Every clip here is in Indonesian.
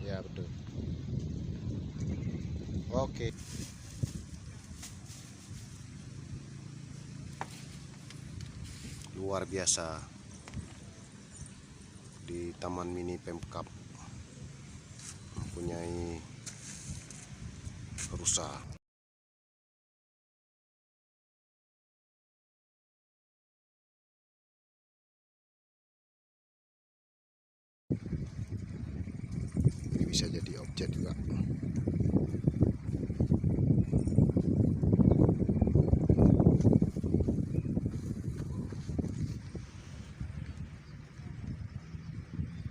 Ya betul. Oke. Luar biasa di Taman Mini Pemkab mempunyai rusa. Ini bisa jadi objek juga.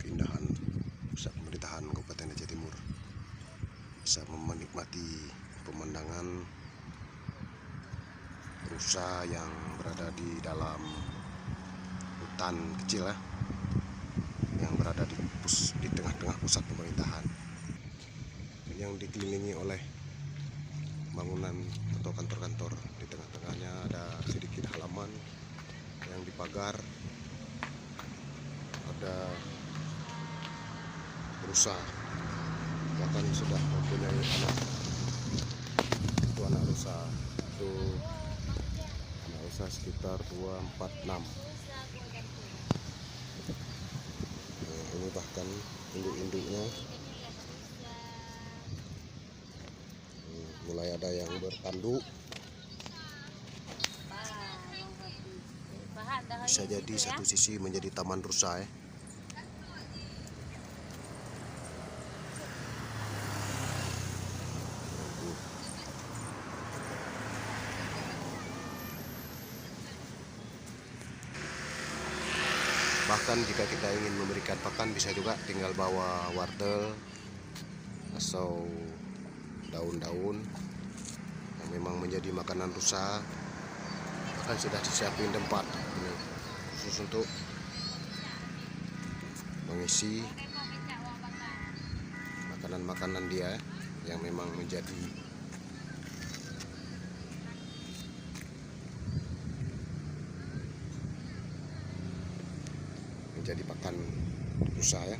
Keindahan pusat pemerintahan Kabupaten Aceh Timur. Bisa menikmati pemandangan rusa yang berada di dalam hutan kecil ya, yang berada di tengah-tengah pusat pemerintahan, yang dikelilingi oleh bangunan atau kantor-kantor. Di tengah-tengahnya ada sedikit halaman yang dipagar, ada rusa, bahkan sudah mempunyai anak. Itu anak rusa, itu anak rusa sekitar 246. Ini bahkan induk-induknya mulai ada yang bertanduk. Bisa jadi satu sisi menjadi taman rusa ya. Bahkan jika kita ingin memberikan pakan, bisa juga tinggal bawa wortel atau daun-daun yang memang menjadi makanan rusa. Bahkan sudah disiapin tempat ini khusus untuk mengisi makanan-makanan dia yang memang menjadi pakan rusa ya.